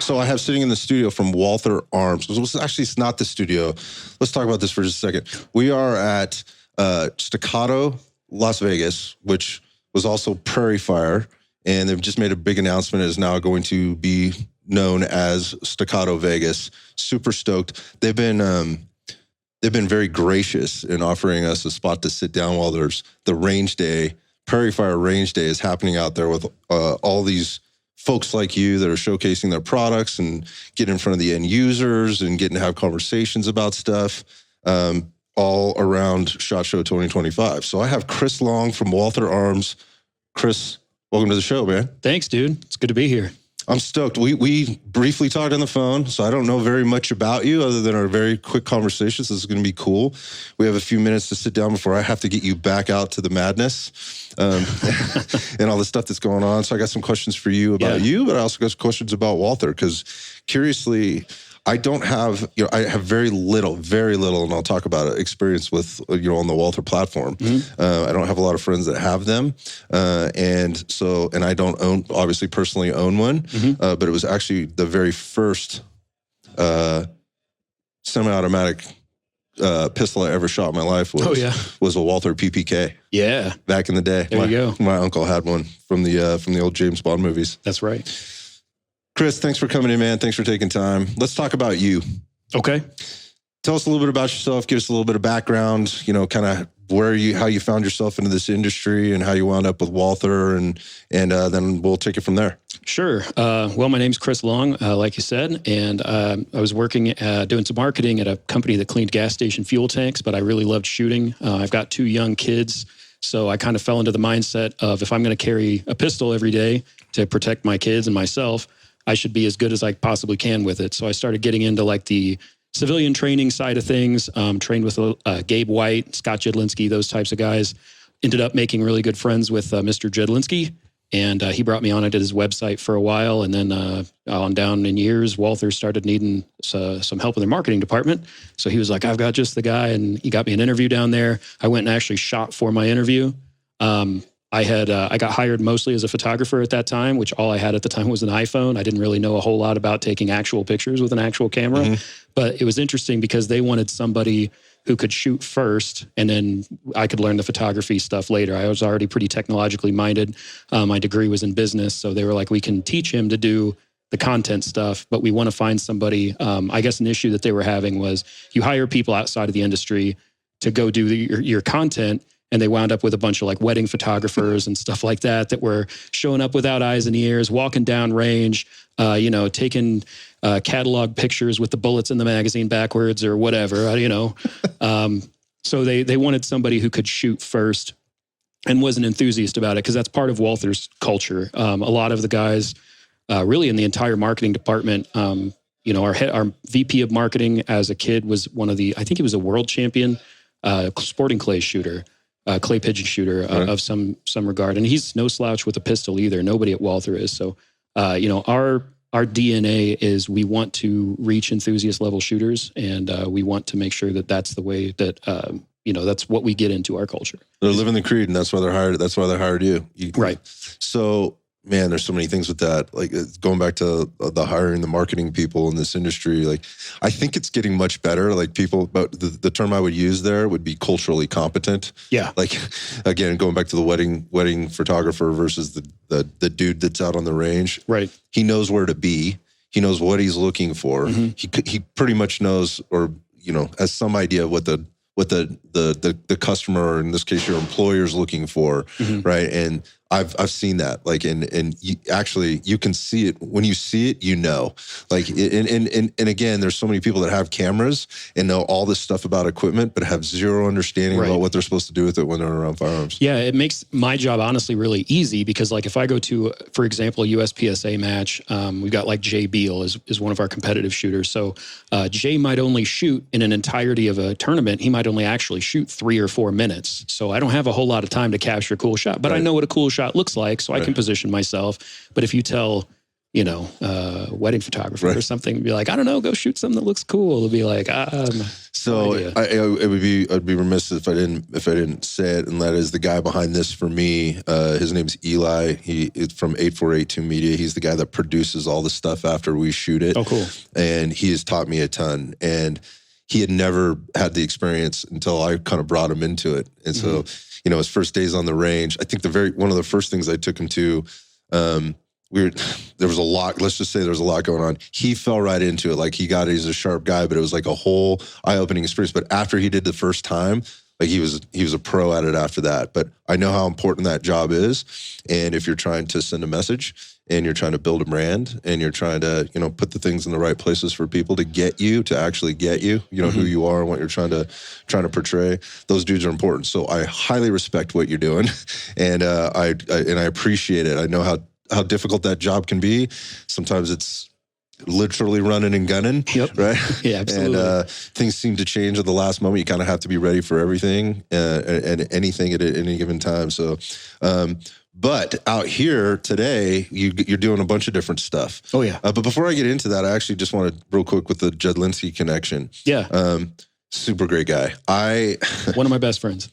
So I have sitting in the studio from Walther Arms. Actually, it's not the studio. Let's talk about this for just a second. We are at Staccato, Las Vegas, which was also Prairie Fire, and they've just made a big announcement. It is now going to be known as Staccato Vegas. Super stoked. They've been very gracious in offering us a spot to sit down while there's the range day. Prairie Fire Range Day is happening out there with all these folks like you that are showcasing their products and getting in front of the end users and getting to have conversations about stuff all around SHOT Show 2025. So I have Chris Long from Walther Arms. Chris, welcome to the show, man. Thanks, dude. It's good to be here. I'm stoked. We briefly talked on the phone, so I don't know very much about you other than our very quick conversations. This is going to be cool. We have a few minutes to sit down before I have to get you back out to the madness and all the stuff that's going on. So I got some questions for you about you, but I also got some questions about Walther, because curiously, I don't have, I have very little, and I'll talk about it, experience with, on the Walther platform. I don't have a lot of friends that have them. And I don't obviously personally own one, but it was actually the very first semi-automatic pistol I ever shot in my life was a Walther PPK. Yeah. Back in the day. There you go. My uncle had one from the old James Bond movies. That's right. Chris, thanks for coming in, man. Thanks for taking time. Let's talk about you. Okay. Tell us a little bit about yourself. Give us a little bit of background, kind of how you found yourself into this industry and how you wound up with Walther, and then we'll take it from there. Sure. Well, my name's Chris Long, like you said, and I was working doing some marketing at a company that cleaned gas station fuel tanks, but I really loved shooting. I've got 2 young kids, so I kind of fell into the mindset of, if I'm going to carry a pistol every day to protect my kids and myself, I should be as good as I possibly can with it. So I started getting into like the civilian training side of things, trained with Gabe White, Scott Jedlinski, those types of guys. Ended up making really good friends with Mr. Jedlinski, and he brought me on. I did his website for a while, and then on down in years, Walther started needing some help in their marketing department. So he was like, I've got just the guy, and he got me an interview down there. I went and actually shot for my interview. I got hired mostly as a photographer at that time, which all I had at the time was an iPhone. I didn't really know a whole lot about taking actual pictures with an actual camera, but it was interesting because they wanted somebody who could shoot first, and then I could learn the photography stuff later. I was already pretty technologically minded. My degree was in business, so they were like, we can teach him to do the content stuff, but we want to find somebody. I guess an issue that they were having was, you hire people outside of the industry to go do your content, and they wound up with a bunch of like wedding photographers and stuff like that were showing up without eyes and ears, walking down range, taking catalog pictures with the bullets in the magazine backwards or whatever, So they wanted somebody who could shoot first and was an enthusiast about it, because that's part of Walther's culture. A lot of the guys, really in the entire marketing department, our VP of marketing as a kid was I think he was a world champion sporting clay shooter. Clay pigeon shooter of some regard. And he's no slouch with a pistol either. Nobody at Walther is. So, our DNA is we want to reach enthusiast level shooters, and we want to make sure that that's the way that, that's what we get into our culture. They're living the creed, and that's why they're hired. That's why they hired you. Right. So, man, there's so many things with that. Like going back to the hiring, the marketing people in this industry, like I think it's getting much better. Like but the term I would use there would be culturally competent. Yeah. Like, again, going back to the wedding photographer versus the dude that's out on the range. Right. He knows where to be. He knows what he's looking for. He pretty much knows, or has some idea of what the customer, or in this case your employer, is looking for, right? And I've seen that, like, and you can see it when you see it, like, and again, there's so many people that have cameras and know all this stuff about equipment, but have zero understanding about what they're supposed to do with it when they're around firearms. Yeah, it makes my job honestly really easy, because like if I go to, for example, a USPSA match, we've got like Jay Beal is one of our competitive shooters. So Jay might only shoot in an entirety of a tournament. He might only actually shoot 3 or 4 minutes. So I don't have a whole lot of time to capture a cool shot, but I know what a cool shot looks like, so I can position myself. But if you tell, wedding photographer or something, be like, I don't know, go shoot something that looks cool. It'll be like, So I'd be remiss if I didn't say it, and that is the guy behind this for me. His name's Eli. He is from 8482 Media. He's the guy that produces all the stuff after we shoot it. Oh, cool. And he has taught me a ton. And he had never had the experience until I kind of brought him into it. And so, his first days on the range, I think one of the first things I took him to, there was a lot, let's just say there was a lot going on. He fell right into it. Like he's a sharp guy, but it was like a whole eye-opening experience. But after he did the first time, like he was a pro at it after that. But I know how important that job is. And if you're trying to send a message and you're trying to build a brand and you're trying to, put the things in the right places for people to actually get you, who you are and what you're trying to portray, those dudes are important. So I highly respect what you're doing. And I appreciate it. I know how difficult that job can be. Sometimes it's literally running and gunning, right? Yeah, absolutely. And things seem to change at the last moment. You kind of have to be ready for everything and anything at any given time. So, but out here today, you're doing a bunch of different stuff. Oh, yeah. But before I get into that, I actually just want to real quick with the Jedlinski connection. Yeah. Super great guy. One of my best friends.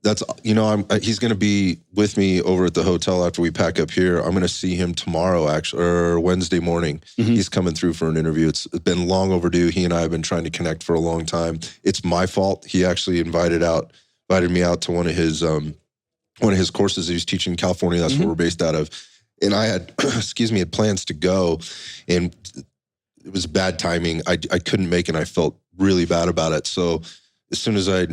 That's, he's going to be with me over at the hotel after we pack up here. I'm going to see him tomorrow, actually, or Wednesday morning. He's coming through for an interview. It's been long overdue. He and I have been trying to connect for a long time. It's my fault. He actually invited me out to one of his courses that he's teaching in California. That's where we're based out of. And I had, had plans to go, and it was bad timing. I couldn't make it. And I felt really bad about it. So as soon as I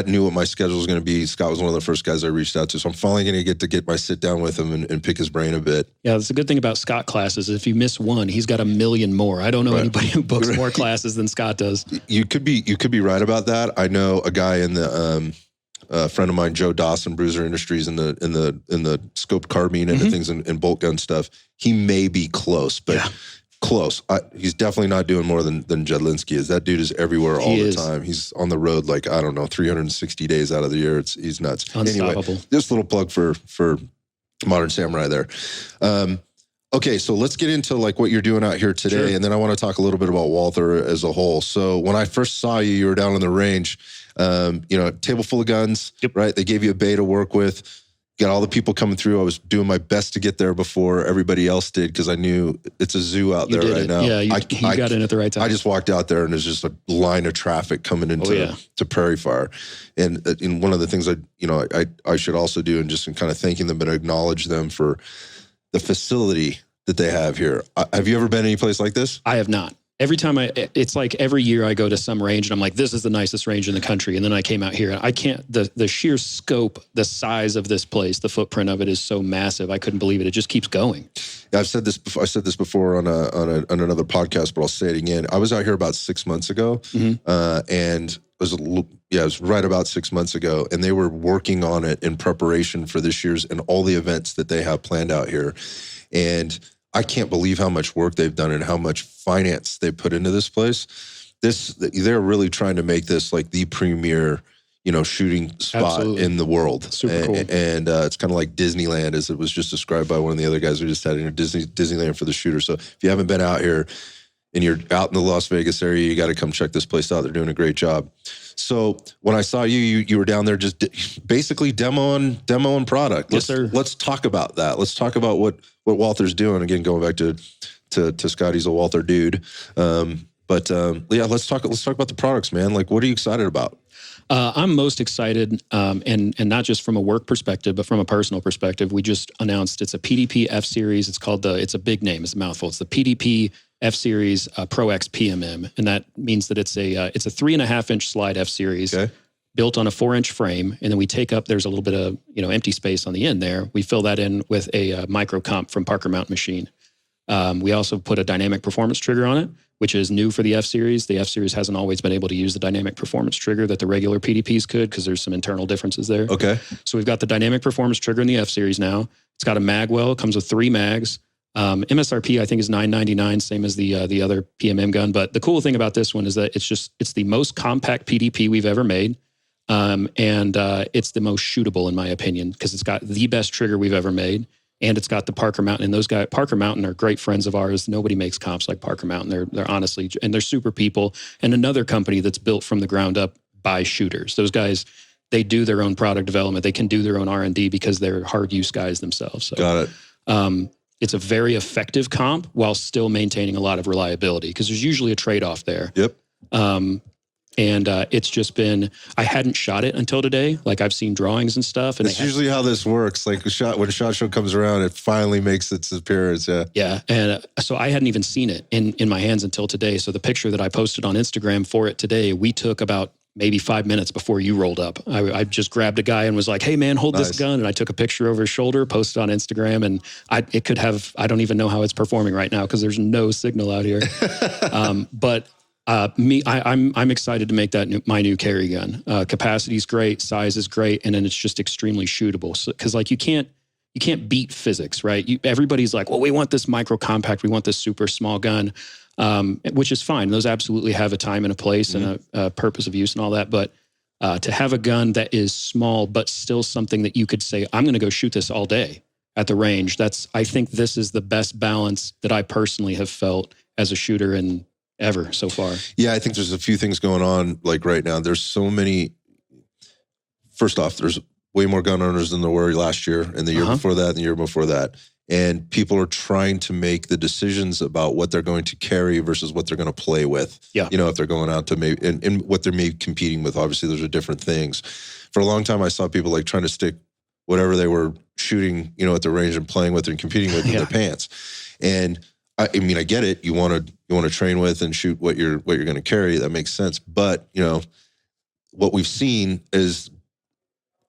knew what my schedule was going to be, Scott was one of the first guys I reached out to. So I'm finally going to get my sit down with him and pick his brain a bit. Yeah, that's the good thing about Scott classes. If you miss one, he's got a million more. I don't know anybody who books more classes than Scott does. You could be right about that. I know a guy in the friend of mine, Joe Dawson, Bruiser Industries, in the scoped carbine and the things and bolt gun stuff. He may be close, but close. He's definitely not doing more than Jedlinski is. That dude is everywhere all the time. He's on the road 360 days out of the year. He's nuts. Unstoppable. Anyway, just a little plug for Modern Samurai there. Okay, so let's get into what you're doing out here today, and then I want to talk a little bit about Walther as a whole. So when I first saw you were down on the range, table full of guns, right? They gave you a bay to work with. Got all the people coming through. I was doing my best to get there before everybody else did because I knew it's a zoo out there right now. Yeah, you got in at the right time. I just walked out there and there's just a line of traffic coming into to Prairie Fire. And one of the things I should also do, and just in kind of thanking them and acknowledge them for the facility that they have here. Have you ever been any place like this? I have not. Every time it's like every year I go to some range and I'm like, this is the nicest range in the country. And then I came out here and I can't, the sheer scope, the size of this place, the footprint of it is so massive. I couldn't believe it. It just keeps going. Yeah, I've said this before. I said this before on another podcast, but I'll say it again. I was out here about 6 months ago, and it was right about 6 months ago, and they were working on it in preparation for this year's and all the events that they have planned out here. And I can't believe how much work they've done and how much finance they put into this place. They're really trying to make this like the premier, shooting spot in the world. Super cool. And it's kind of like Disneyland, as it was just described by one of the other guys we just had in Disneyland for the shooter. So if you haven't been out here and you're out in the Las Vegas area, you got to come check this place out. They're doing a great job. So when I saw you were down there just basically demoing product. Yes, sir. Let's talk about that. Let's talk about what Walther's doing. Again, going back to Scott, he's a Walther dude. Let's talk about the products, man. What are you excited about? I'm most excited, and not just from a work perspective, but from a personal perspective. We just announced it's a PDP F-Series. It's a big name. It's a mouthful. It's the PDP F-Series Pro X PMM, and that means that it's a 3.5-inch slide F-Series, built on a 4-inch frame, and then we take up. There's a little bit of empty space on the end there. We fill that in with a micro comp from Parker Mountain Machine. We also put a dynamic performance trigger on it, which is new for the F-Series. The F-Series hasn't always been able to use the dynamic performance trigger that the regular PDPs could because there's some internal differences there. Okay. So we've got the dynamic performance trigger in the F-Series now. It's got a mag well. It comes with 3 mags. MSRP, I think, is $999, same as the other PMM gun. But the cool thing about this one is that it's the most compact PDP we've ever made. And it's the most shootable, in my opinion, because it's got the best trigger we've ever made. and it's got the Parker Mountain. And those guys, Parker Mountain, are great friends of ours. Nobody makes comps like Parker Mountain. They're honestly, and they're super people. And another company that's built from the ground up by shooters. Those guys, they do their own product development. They can do their own R&D because they're hard use guys themselves. So, got it. It's a very effective comp while still maintaining a lot of reliability, because there's usually a trade-off there. Yep. And it's just been, I hadn't shot it until today. Like, I've seen drawings and stuff. And that's usually how this works. Like when a SHOT Show comes around, it finally makes its appearance. Yeah. Yeah. And so I hadn't even seen it in my hands until today. So the picture that I posted on Instagram for it today, we took about maybe 5 minutes before you rolled up. I just grabbed a guy and was like, hey man, hold this gun. And I took a picture over his shoulder, posted on Instagram, and it could have, I don't even know how it's performing right now because there's no signal out here. But I'm excited to make that my new carry gun. Capacity is great, size is great, and then it's just extremely shootable. So, because like you can't beat physics, right? Everybody's like, well, we want this micro compact, we want this super small gun, which is fine. Those absolutely have a time and a place and a purpose of use and all that. But to have a gun that is small but still something that you could say, I'm going to go shoot this all day at the range. I think this is the best balance that I personally have felt as a shooter in ever so far. Yeah, I think there's a few things going on like right now. There's so many. First off, there's way more gun owners than there were last year and the year before that and the year before that. And people are trying to make the decisions about what they're going to carry versus what they're going to play with. Yeah. You know, if they're going out to maybe, and what they're maybe competing with. Obviously, those are different things. For a long time, I saw people like trying to stick whatever they were shooting, you know, at the range and playing with and competing with in their pants. And I mean, I get it. You want to train with and shoot what you're going to carry. That makes sense. But you know, what we've seen is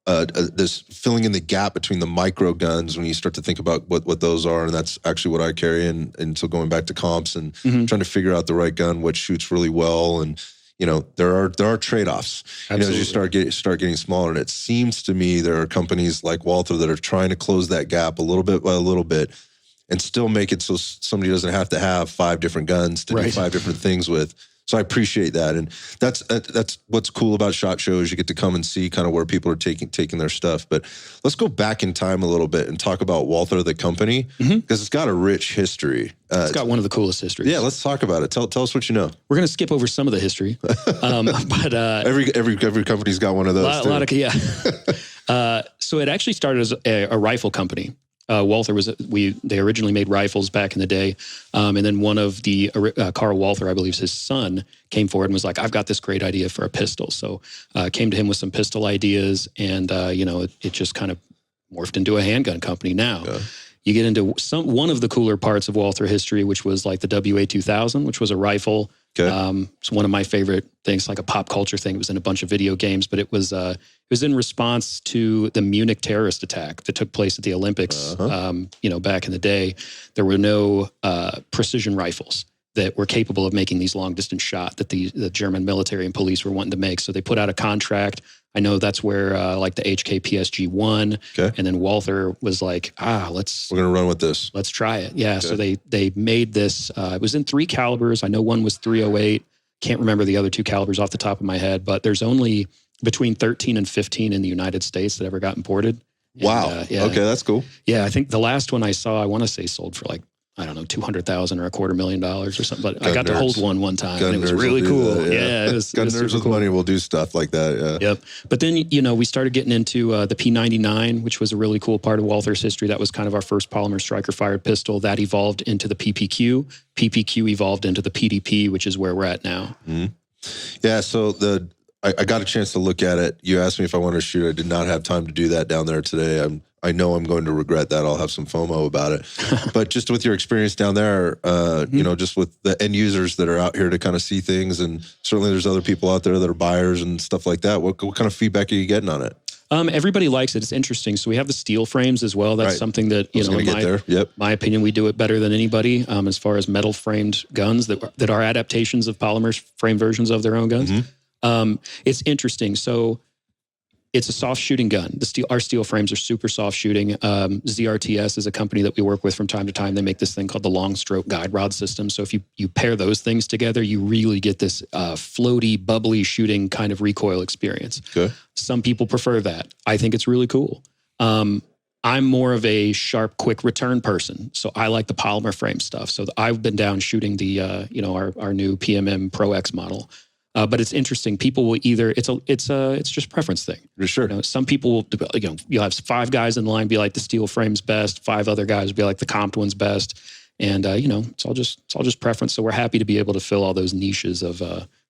this filling in the gap between the micro guns when you start to think about what those are, and that's actually what I carry. And so going back to comps and trying to figure out the right gun, what shoots really well, and you know, there are trade-offs. You know, as you start getting smaller, and it seems to me there are companies like Walther that are trying to close that gap a little bit by a little bit, and still make it so somebody doesn't have to have 5 different guns to do 5 different things with. So I appreciate that, and that's what's cool about SHOT Shows. You get to come and see kind of where people are taking their stuff. But let's go back in time a little bit and talk about Walther, the company, because it's got a rich history. It's got one of the coolest histories. Yeah, let's talk about it. Tell us what you know. We're going to skip over some of the history, but every company's got one of those. A lot of so it actually started as a rifle company. Walther they originally made rifles back in the day. And then one of the, Carl Walther, I believe his son, came forward and was like, I've got this great idea for a pistol. So came to him with some pistol ideas, and it just kind of morphed into a handgun company now. Yeah. You get into one of the cooler parts of Walther history, which was like the WA-2000, which was a rifle. Okay. It's one of my favorite things, like a pop culture thing. It was in a bunch of video games, but it was in response to the Munich terrorist attack that took place at the Olympics. Back in the day, there were no precision rifles that were capable of making these long distance shot that the German military and police were wanting to make. So they put out a contract. I know that's where like the HK PSG won. Okay. And then Walther was like, we're going to run with this. Let's try it. Yeah. Okay. So they made this, it was in 3 calibers. I know one was 308. Can't remember the other 2 calibers off the top of my head, but there's only between 13 and 15 in the United States that ever got imported. Wow. And, okay. That's cool. Yeah. I think the last one I saw, I want to say sold for like, I don't know, $200,000 or $250,000 or something. But I got to hold one time, and it was really cool. That, yeah. It was gun nerds with money will do stuff like that. Yeah. Yep. But then we started getting into the P99, which was a really cool part of Walther's history. That was kind of our first polymer striker fired pistol. That evolved into the PPQ. PPQ evolved into the PDP, which is where we're at now. Mm-hmm. Yeah. So I got a chance to look at it. You asked me if I wanted to shoot. I did not have time to do that down there today. I know I'm going to regret that. I'll have some FOMO about it. But just with your experience down there, just with the end users that are out here to kind of see things, and certainly there's other people out there that are buyers and stuff like that. What kind of feedback are you getting on it? Everybody likes it. It's interesting. So we have the steel frames as well. That's something that, in my opinion, we do it better than anybody as far as metal framed guns that are adaptations of polymer frame versions of their own guns. Mm-hmm. It's interesting. So it's a soft shooting gun. Our steel frames are super soft shooting. ZRTS is a company that we work with from time to time. They make this thing called the long stroke guide rod system. So if you pair those things together, you really get this floaty, bubbly shooting kind of recoil experience. Okay. Some people prefer that. I think it's really cool. I'm more of a sharp, quick return person. So I like the polymer frame stuff. So I've been down shooting the, our new PMM Pro X model. But it's interesting. People will either, it's just preference thing. For sure. You know, some people will, you'll have 5 guys in the line be like the steel frame's best. 5 other guys will be like the comped one's best. And, it's all just preference. So we're happy to be able to fill all those niches of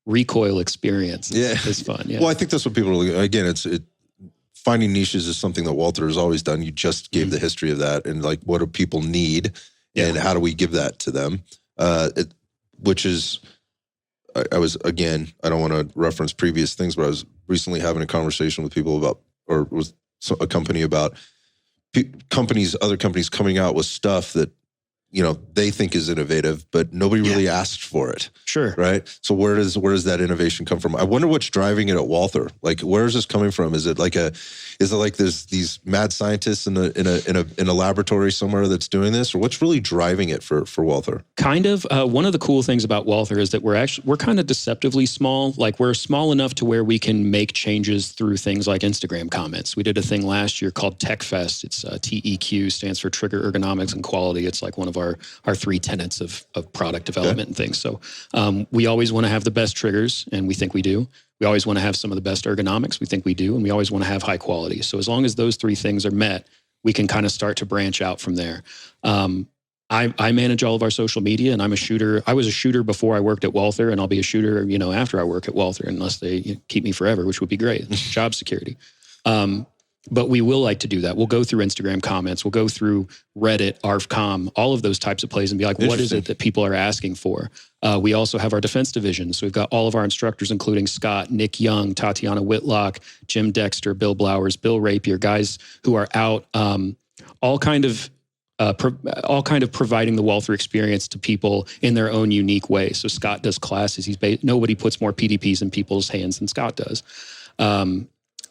recoil experience. It's fun. Yeah. Well, I think that's what people are, again, finding niches is something that Walther has always done. You just gave the history of that, and like, what do people need, and how do we give that to them? Which is, I was, again, I don't want to reference previous things, but I was recently having a conversation with people about, or with a company about other companies coming out with stuff that, they think is innovative, but nobody really asked for it. Sure. Right. So where does that innovation come from? I wonder what's driving it at Walther. Like, where is this coming from? Is it like there's these mad scientists in a laboratory somewhere that's doing this, or what's really driving it for Walther? Kind of. One of the cool things about Walther is that we're kind of deceptively small. Like, we're small enough to where we can make changes through things like Instagram comments. We did a thing last year called Tech Fest. It's TEQ, stands for Trigger Ergonomics and Quality. It's like one of our 3 tenets of product development and things. So we always want to have the best triggers, and we think we do. We always want to have some of the best ergonomics. We think we do. And we always want to have high quality. So as long as those 3 things are met, we can kind of start to branch out from there. I manage all of our social media, and I'm a shooter. I was a shooter before I worked at Walther, and I'll be a shooter, after I work at Walther, unless they keep me forever, which would be great. Job security. But we will like to do that. We'll go through Instagram comments. We'll go through Reddit, ARFCom, all of those types of plays and be like, what is it that people are asking for? We also have our defense division. So we've got all of our instructors, including Scott, Nick Young, Tatiana Whitlock, Jim Dexter, Bill Blowers, Bill Rapier, guys who are out, all kind of providing the Walther experience to people in their own unique way. So Scott does classes. Nobody puts more PDPs in people's hands than Scott does.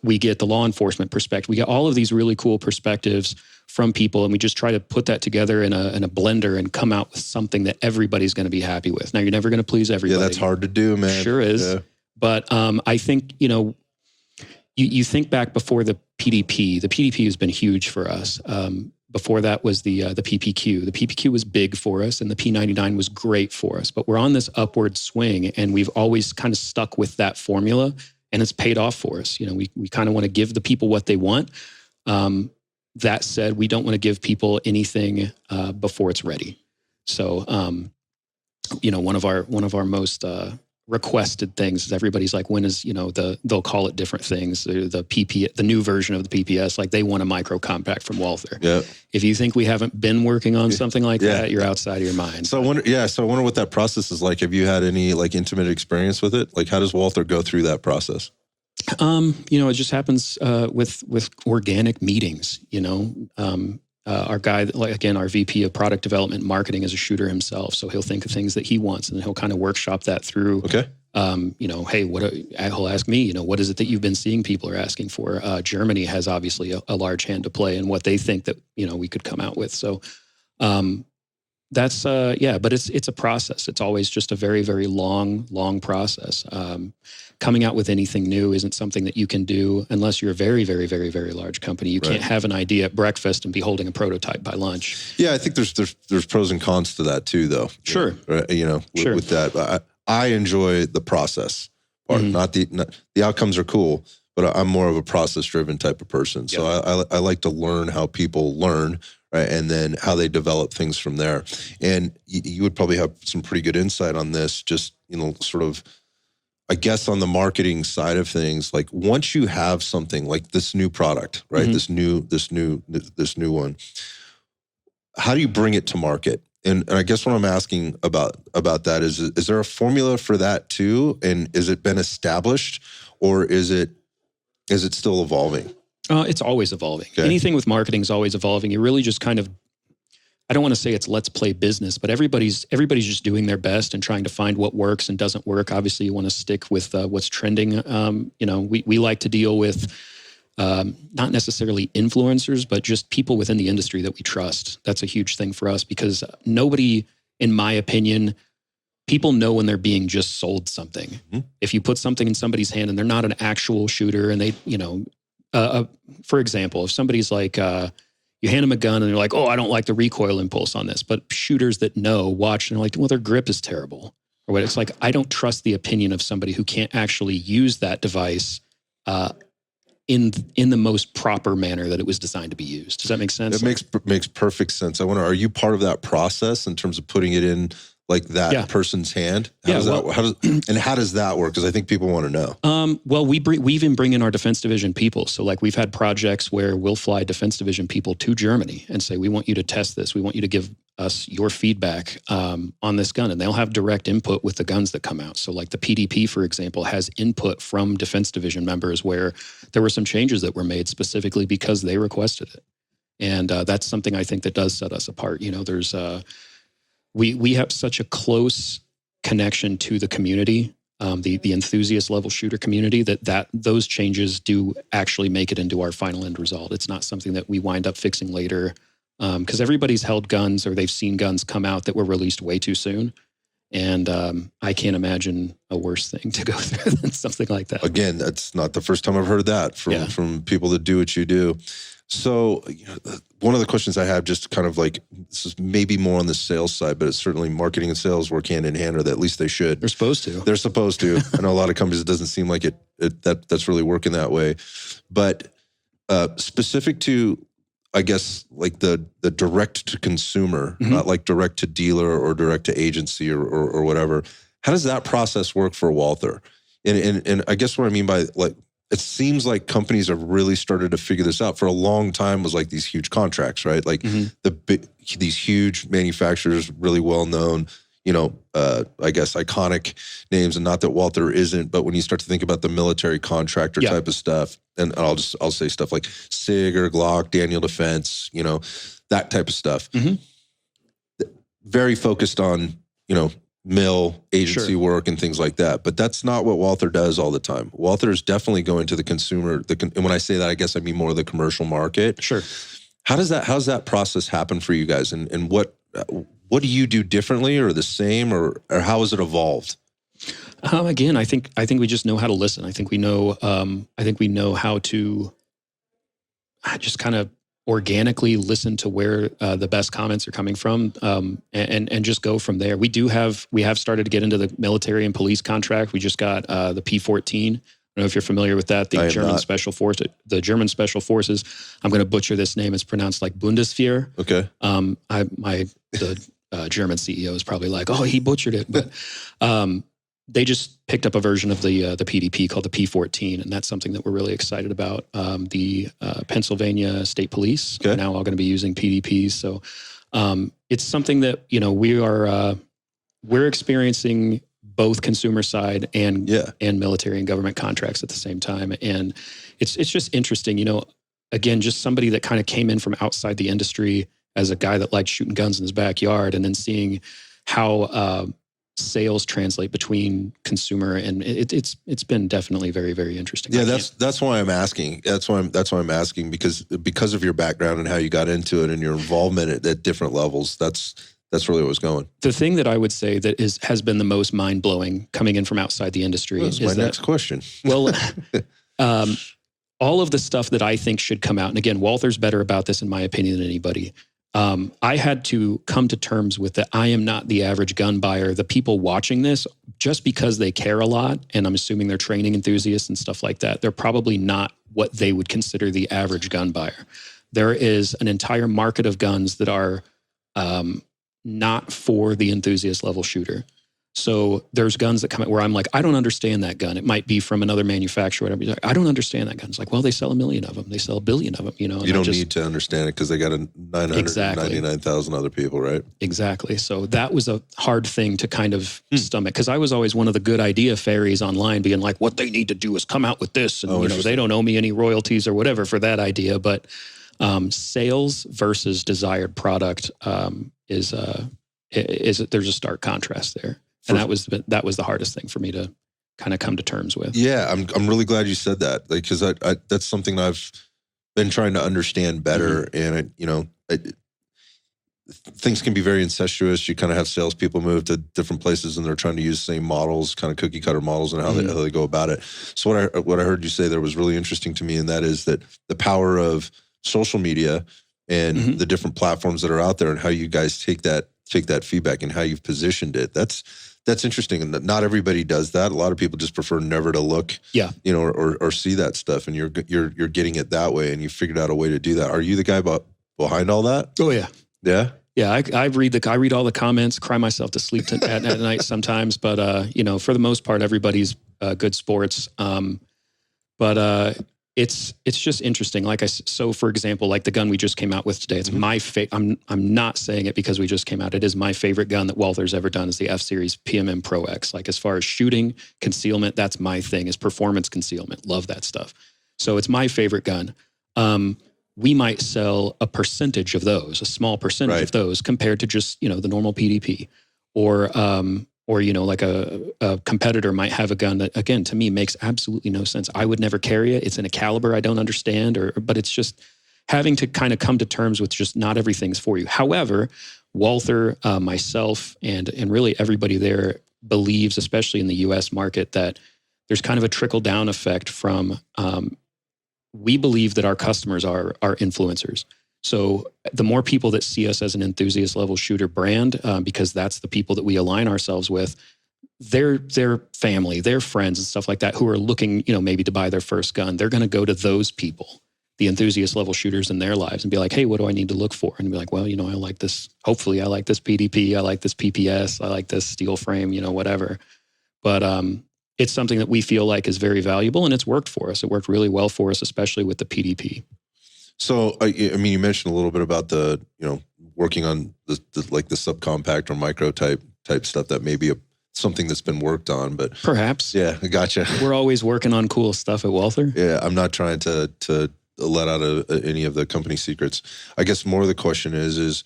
We get the law enforcement perspective. We get all of these really cool perspectives from people, and we just try to put that together in a blender and come out with something that everybody's going to be happy with. Now, you're never going to please everybody. Yeah, that's hard to do, man. Sure is. Yeah. But I think, you think back before the PDP. The PDP has been huge for us. Before that was the PPQ. The PPQ was big for us, and the P99 was great for us. But we're on this upward swing, and we've always kind of stuck with that formula. And it's paid off for us. We kind of want to give the people what they want. That said, we don't want to give people anything before it's ready. So, one of our most requested things is everybody's like, when is they'll call it different things. The new version of the PPS, like they want a micro compact from Walther. Yeah. If you think we haven't been working on something like that, you're outside of your mind. So I wonder what that process is like. Have you had any like intimate experience with it? Like, how does Walther go through that process? It just happens with organic meetings. Our guy, again, our VP of product development and marketing is a shooter himself. So he'll think of things that he wants, and then he'll kind of workshop that through. Okay. Hey, he'll ask me, what is it that you've been seeing people are asking for? Germany has obviously a large hand to play in what they think that, we could come out with. So, that's, but it's a process. It's always just a very, very long process. Coming out with anything new isn't something that you can do unless you're a very, very, very, very large company. You can't have an idea at breakfast and be holding a prototype by lunch. Yeah, I think there's pros and cons to that too, though. Sure. With that, I enjoy the process part. Not the outcomes are cool, but I'm more of a process-driven type of person. So I like to learn how people learn, right, and then how they develop things from there. And you would probably have some pretty good insight on this. Just sort of, I guess, on the marketing side of things, like once you have something like this new product, right? This new one, how do you bring it to market? And I guess what I'm asking about that is there a formula for that too? And is it been established, or is it still evolving? It's always evolving. Okay. Anything with marketing is always evolving. You really just kind of, I don't want to say it's let's play business, but everybody's just doing their best and trying to find what works and doesn't work. Obviously, you want to stick with what's trending. We like to deal with not necessarily influencers, but just people within the industry that we trust. That's a huge thing for us, because nobody, in my opinion, people know when they're being just sold something. Mm-hmm. If you put something in somebody's hand and they're not an actual shooter, and they, for example, if somebody's like, you hand them a gun and they're like, oh, I don't like the recoil impulse on this. But shooters that know, watch, and they're like, well, their grip is terrible. Or what it's like, I don't trust the opinion of somebody who can't actually use that device in the most proper manner that it was designed to be used. Does that make sense? It makes perfect sense. I wonder, are you part of that process in terms of putting it in like that person's hand? How does that work? Because I think people want to know. Well, we even bring in our defense division people. So like we've had projects where we'll fly defense division people to Germany and say, we want you to test this. We want you to give us your feedback on this gun. And they'll have direct input with the guns that come out. So like the PDP, for example, has input from defense division members where there were some changes that were made specifically because they requested it. And that's something I think that does set us apart. You know, there's we have such a close connection to the community, the enthusiast level shooter community, that those changes do actually make it into our final end result. It's not something that we wind up fixing later, because everybody's held guns or they've seen guns come out that were released way too soon. And I can't imagine a worse thing to go through than something like that. Again, that's not the first time I've heard that from people that do what you do. So one of the questions I have, just kind of like, this is maybe more on the sales side, but it's certainly marketing and sales work hand in hand, or that at least they should. They're supposed to. They're supposed to. I know a lot of companies, it doesn't seem like that's really working that way. But specific to, I guess, like the direct to consumer, not like direct to dealer or direct to agency or whatever, how does that process work for Walther? And I guess what I mean by, like, it seems like companies have really started to figure this out. For a long time was like these huge contracts, right? Like these huge manufacturers, really well known, I guess iconic names, and not that Walther isn't, but when you start to think about the military contractor type of stuff, and I'll say stuff like SIG or Glock, Daniel Defense, that type of stuff. Very focused on, mill agency work and things like that. But that's not what Walther does all the time. Walther is definitely going to the consumer. And when I say that, I guess I mean more of the commercial market. Sure. How's that process happen for you guys? And what do you do differently or the same, or how has it evolved? Again, I think we just know how to listen. I think we know how to just kind of organically listen to where the best comments are coming from, and just go from there. We have started to get into the military and police contract. We just got the P-14. I don't know if you're familiar with that. The German Special Force, the German Special Forces. I'm going to butcher this name. It's pronounced like Bundeswehr. Okay. The German CEO is probably like, oh, he butchered it, but they just picked up a version of the PDP called the P-14, and that's something that we're really excited about. The Pennsylvania State Police are now all going to be using PDPs, so it's something that we're experiencing both consumer side and military and government contracts at the same time, and it's just interesting. Again, just somebody that kind of came in from outside the industry as a guy that liked shooting guns in his backyard, and then seeing how sales translate between consumer, and it's been definitely very, very interesting. Yeah, that's why I'm asking. That's why I'm asking, because of your background and how you got into it and your involvement at different levels. That's really what was going. The thing that I would say that has been the most mind blowing coming in from outside the industry is my next question. Well, all of the stuff that I think should come out, and again, Walther's better about this in my opinion than anybody. I had to come to terms with that. I am not the average gun buyer. The people watching this, just because they care a lot, and I'm assuming they're training enthusiasts and stuff like that, they're probably not what they would consider the average gun buyer. There is an entire market of guns that are not for the enthusiast level shooter. So there's guns that come out where I'm like, I don't understand that gun. It might be from another manufacturer, whatever. Like, I don't understand that gun. It's like, well, they sell 1 million of them. They sell 1 billion of them. You don't need to understand it because they got 999,000 other people, right? Exactly. So that was a hard thing to kind of stomach, because I was always one of the good idea fairies online, being like, what they need to do is come out with this, and they don't owe me any royalties or whatever for that idea. But sales versus desired product is there's a stark contrast there. And that was the hardest thing for me to kind of come to terms with. Yeah, I'm really glad you said that, because that's something I've been trying to understand better. And things can be very incestuous. You kind of have salespeople move to different places, and they're trying to use the same models, kind of cookie cutter models, and how they go about it. So what I heard you say there was really interesting to me, and that is that the power of social media and the different platforms that are out there and how you guys take that feedback and how you've positioned it. That's interesting. And not everybody does that. A lot of people just prefer never to look, or see that stuff. And you're getting it that way, and you figured out a way to do that. Are you the guy behind all that? Oh yeah. Yeah. Yeah, I read all the comments, cry myself to sleep at night sometimes, but for the most part, everybody's good sports. But it's just interesting. So for example, like the gun we just came out with today, it's my favorite. I'm not saying it because we just came out. It is my favorite gun that Walther's ever done, is the F-Series PMM Pro X. Like, as far as shooting, concealment, that's my thing, is performance concealment. Love that stuff. So it's my favorite gun. We might sell a percentage of those, a small percentage of those, compared to just, the normal PDP, or like a competitor might have a gun that, again, to me makes absolutely no sense. I would never carry it. It's in a caliber I don't understand, but it's just having to kind of come to terms with just not everything's for you. However, Walther, myself, and really everybody there believes, especially in the U.S. market, that there's kind of a trickle-down effect from, we believe that our customers are influencers. So the more people that see us as an enthusiast level shooter brand, because that's the people that we align ourselves with, their family, their friends and stuff like that, who are looking, maybe to buy their first gun, they're going to go to those people, the enthusiast level shooters in their lives, and be like, hey, what do I need to look for? And be like, well, I like this. Hopefully I like this PDP. I like this PPS. I like this steel frame, whatever. But, it's something that we feel like is very valuable, and it's worked for us. It worked really well for us, especially with the PDP. So, you mentioned a little bit about the, working on the subcompact or micro type stuff that may be something that's been worked on, but perhaps. Yeah, I gotcha. We're always working on cool stuff at Walther. Yeah, I'm not trying to let out any of the company secrets. I guess more of the question is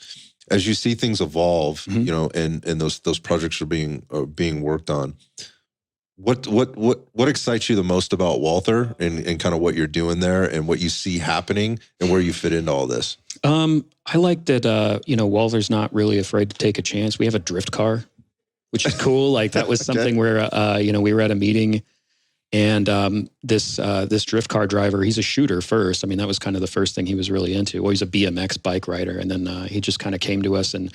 as you see things evolve, and those projects are being worked on. What excites you the most about Walther and kind of what you're doing there and what you see happening and where you fit into all this? I like that, Walther's not really afraid to take a chance. We have a drift car, which is cool. Like, that was something where, we were at a meeting, and this drift car driver, he's a shooter first. I mean, that was kind of the first thing he was really into. Well, he's a BMX bike rider. And then he just kind of came to us, and,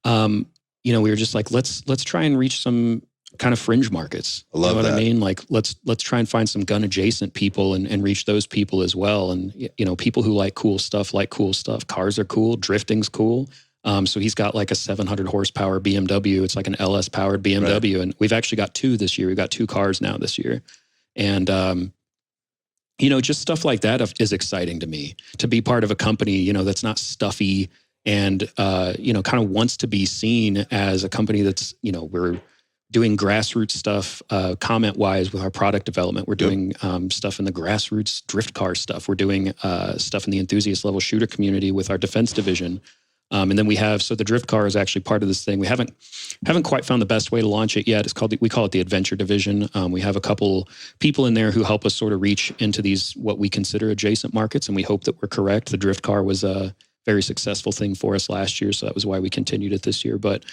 we were just like, let's try and reach some kind of fringe markets. I love what that. I mean? Like, let's try and find some gun adjacent people and reach those people as well. And, people who like cool stuff. Cars are cool. Drifting's cool. So he's got like a 700 horsepower BMW. It's like an LS powered BMW. Right. And we've actually got two this year. We've got 2 cars now this year. And, just stuff like that is exciting to me, to be part of a company, that's not stuffy and, kind of wants to be seen as a company that's, we're doing grassroots stuff, comment-wise with our product development. We're doing stuff in the grassroots drift car stuff. We're doing stuff in the enthusiast level shooter community with our defense division. And then so the drift car is actually part of this thing. We haven't quite found the best way to launch it yet. We call it the adventure division. We have a couple people in there who help us sort of reach into these, what we consider adjacent markets. And we hope that we're correct. The drift car was a very successful thing for us last year. So that was why we continued it this year. But,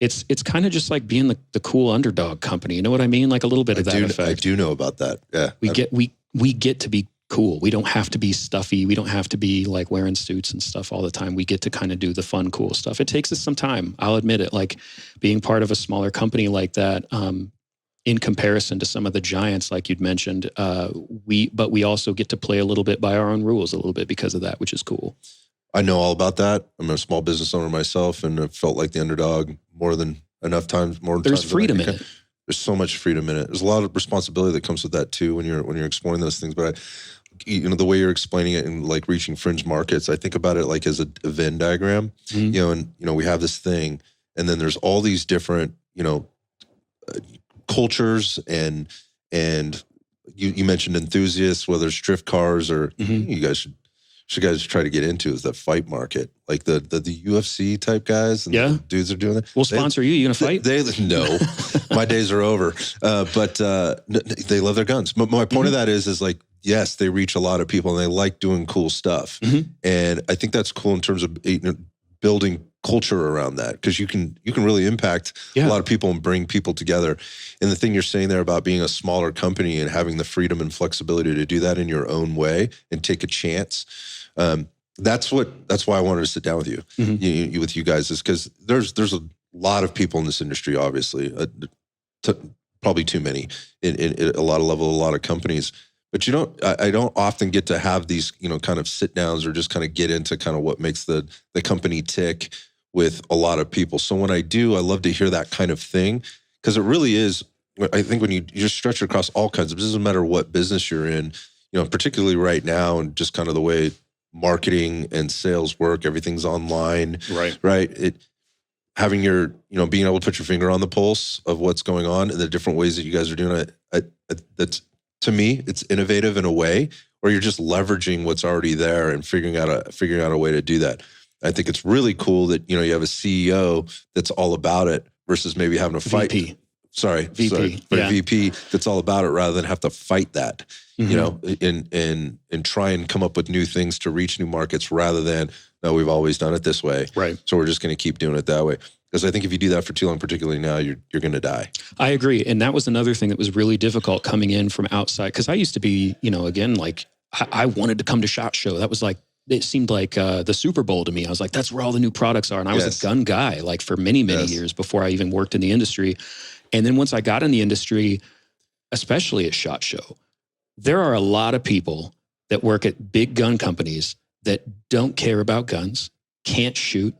it's kind of just like being the cool underdog company. You know what I mean? Like a little bit of that effect. I do know about that. Yeah. We get to be cool. We don't have to be stuffy. We don't have to be like wearing suits and stuff all the time. We get to kind of do the fun, cool stuff. It takes us some time. I'll admit it. Like, being part of a smaller company like that, in comparison to some of the giants, like you'd mentioned, but we also get to play a little bit by our own rules a little bit because of that, which is cool. I know all about that. I'm a small business owner myself, and I've felt like the underdog more than enough times. There's freedom in it. There's so much freedom in it. There's a lot of responsibility that comes with that too when you're exploring those things. But the way you're explaining it and like reaching fringe markets, I think about it like as a Venn diagram. And we have this thing, and then there's all these different cultures and you mentioned enthusiasts, whether it's drift cars or you guys should try to get into is that fight market, like the UFC type guys and the dudes are doing that. We'll sponsor you. You gonna fight? No, my days are over. But they love their guns. But my point of that is like, yes, they reach a lot of people and they like doing cool stuff. And I think that's cool in terms of building culture around that, because you can really impact a lot of people and bring people together. And the thing you're saying there about being a smaller company and having the freedom and flexibility to do that in your own way and take a chance. that's why I wanted to sit down with you, with you guys, is because there's a lot of people in this industry, obviously, probably too many in a lot of level, a lot of companies. But I don't often get to have these, kind of sit downs or just kind of get into kind of what makes the company tick with a lot of people. So when I do, I love to hear that kind of thing, because it really is. I think when you just stretch across all kinds of, it doesn't matter what business you're in, particularly right now, and just kind of the way marketing and sales work, everything's online, right? Having your, being able to put your finger on the pulse of what's going on and the different ways that you guys are doing it. That's, to me, it's innovative in a way where you're just leveraging what's already there and figuring out a way to do that. I think it's really cool that, you have a CEO that's all about it versus maybe having to fight. VP. A VP that's all about it rather than have to fight that, and try and come up with new things to reach new markets rather than, no, we've always done it this way. Right. So we're just going to keep doing it that way. Because I think if you do that for too long, particularly now, you're going to die. I agree. And that was another thing that was really difficult coming in from outside. Because I used to be, again, like I wanted to come to SHOT Show. That was like, it seemed like the Super Bowl to me. I was like, that's where all the new products are. And I was a gun guy, like for many years before I even worked in the industry. And then once I got in the industry, especially at SHOT Show, there are a lot of people that work at big gun companies that don't care about guns, can't shoot,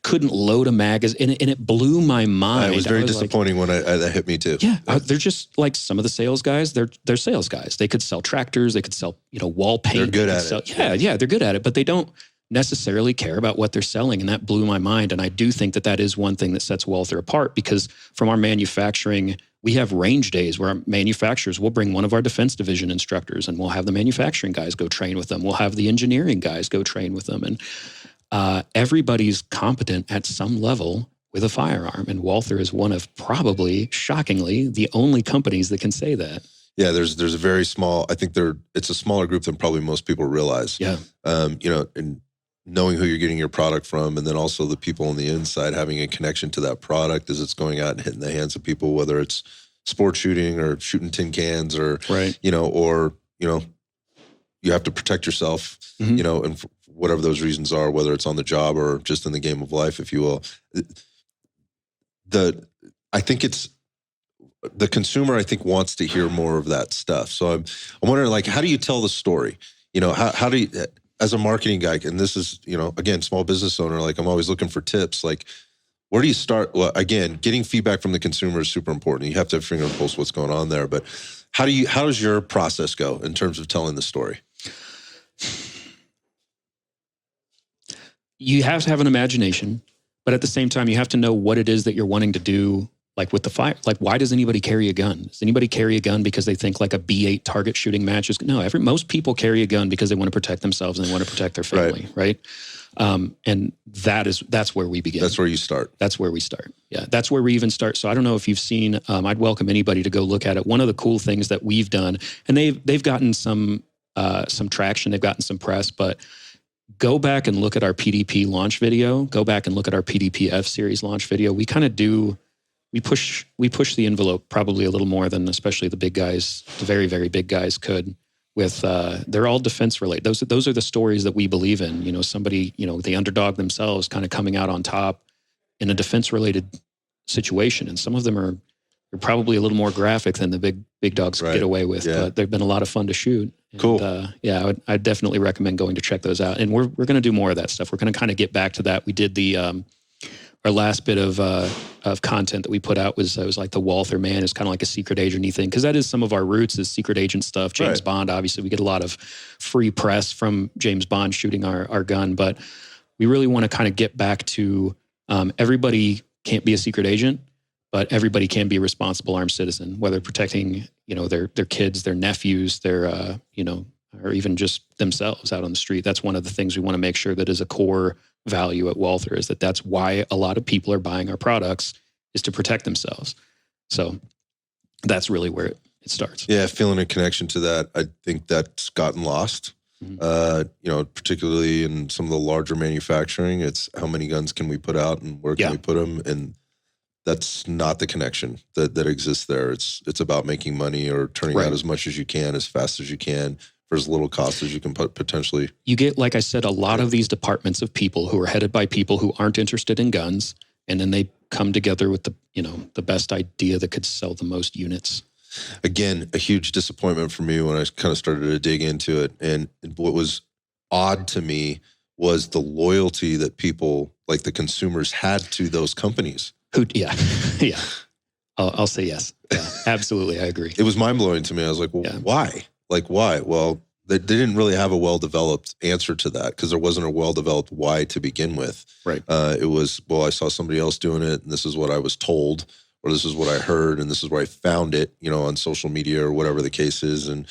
couldn't load a magazine, and it blew my mind. It was very disappointing when that hit me too. Yeah, they're just like some of the sales guys. They're sales guys. They could sell tractors. They could sell wall paint. They're good at it. Yeah, they're good at it, but they don't necessarily care about what they're selling, and that blew my mind. And I do think that is one thing that sets Walther apart, because from our manufacturing, we have range days where our manufacturers will bring one of our defense division instructors, and we'll have the manufacturing guys go train with them. We'll have the engineering guys go train with them, and everybody's competent at some level with a firearm. And Walther is one of, probably shockingly, the only companies that can say that. Yeah, there's a very small. I think it's a smaller group than probably most people realize. Yeah, and knowing who you're getting your product from, and then also the people on the inside having a connection to that product as it's going out and hitting the hands of people, whether it's sport shooting or shooting tin cans or, or you have to protect yourself, and whatever those reasons are, whether it's on the job or just in the game of life, if you will. I think it's the consumer, I think, wants to hear more of that stuff. So I'm wondering, like, how do you tell the story? How do you, as a marketing guy, and this is, again, small business owner, like I'm always looking for tips. Like, where do you start? Well, again, getting feedback from the consumer is super important. You have to have finger on the pulse what's going on there. But how does your process go in terms of telling the story? You have to have an imagination, but at the same time, you have to know what it is that you're wanting to do. Like with the fire, like, why does anybody carry a gun? Does anybody carry a gun because they think like a B8 target shooting match is? No, most people carry a gun because they want to protect themselves and they want to protect their family, right? And that's where we begin. That's where you start. That's where we start. Yeah, that's where we even start. So I don't know if you've seen. I'd welcome anybody to go look at it. One of the cool things that we've done, and they've gotten some traction, they've gotten some press, but go back and look at our PDP launch video. Go back and look at our PDP F-Series launch video. We kind of do. We push the envelope probably a little more than especially the big guys, the very, very big guys could. With they're all defense related. Those are the stories that we believe in. Somebody, the underdog themselves, kind of coming out on top in a defense related situation, and some of them are probably a little more graphic than the big dogs get away with. Yeah. But they've been a lot of fun to shoot. And, cool. I'd definitely recommend going to check those out. And we're going to do more of that stuff. We're going to kind of get back to that. We did our last bit of content that we put out was like the Walther man is kind of like a secret agent-y thing, because that is some of our roots is secret agent stuff. James Bond, obviously, we get a lot of free press from James Bond shooting our gun, but we really want to kind of get back to everybody can't be a secret agent, but everybody can be a responsible armed citizen, whether protecting their kids, their nephews, their or even just themselves out on the street. That's one of the things we want to make sure that is a core value at Walther, is that's why a lot of people are buying our products, is to protect themselves. So that's really where it starts. Yeah, feeling a connection to that. I think that's gotten lost. Mm-hmm. Particularly in some of the larger manufacturing, it's how many guns can we put out and where can we put them, and that's not the connection that exists there. It's about making money or turning out as much as you can, as fast as you can for as little cost as you can potentially. You get, like I said, a lot of these departments of people who are headed by people who aren't interested in guns, and then they come together with the best idea that could sell the most units. Again, a huge disappointment for me when I kind of started to dig into it. And what was odd to me was the loyalty that people, like the consumers, had to those companies. Yeah. I'll say yes. Yeah, absolutely. I agree. It was mind-blowing to me. I was like, well, why? Like, why? Well, they didn't really have a well-developed answer to that because there wasn't a well-developed why to begin with. Right. It was, well, I saw somebody else doing it, and this is what I was told, or this is what I heard, and this is where I found it, on social media or whatever the case is. And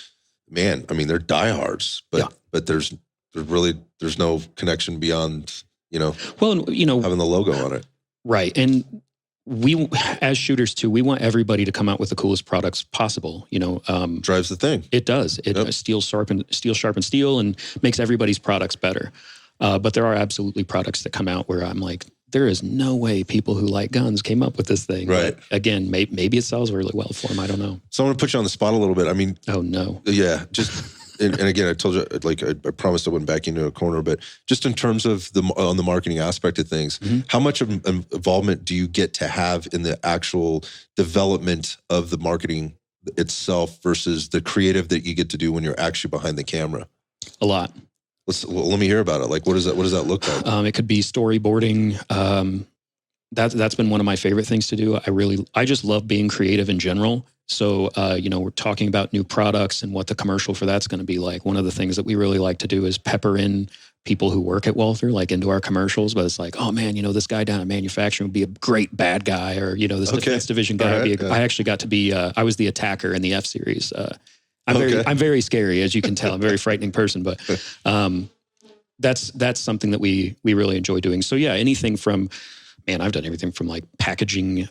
man, I mean, they're diehards, but there's no connection beyond, having the logo on it. Right. And we, as shooters too, we want everybody to come out with the coolest products possible. Drives the thing. It does. It steel sharpens steel and makes everybody's products better. But there are absolutely products that come out where I'm like, there is no way people who like guns came up with this thing. Right. But again, maybe it sells really well for them. I don't know. So I'm going to put you on the spot a little bit. I mean, oh no. Yeah. Just, and again, I told you, like, I promised I wouldn't back you into a corner, but just in terms of on the marketing aspect of things, how much of involvement do you get to have in the actual development of the marketing itself versus the creative that you get to do when you're actually behind the camera? A lot. Let me hear about it. Like, what does that look like? It could be storyboarding. That's been one of my favorite things to do. I just love being creative in general. So, we're talking about new products and what the commercial for that's going to be like. One of the things that we really like to do is pepper in people who work at Walther, like into our commercials. But it's like, oh man, this guy down in manufacturing would be a great bad guy, or this defense division guy. I actually got to be. I was the attacker in the F-Series. I'm very scary, as you can tell. I'm a very frightening person, but that's something that we really enjoy doing. So yeah, anything from, man, I've done everything from like packaging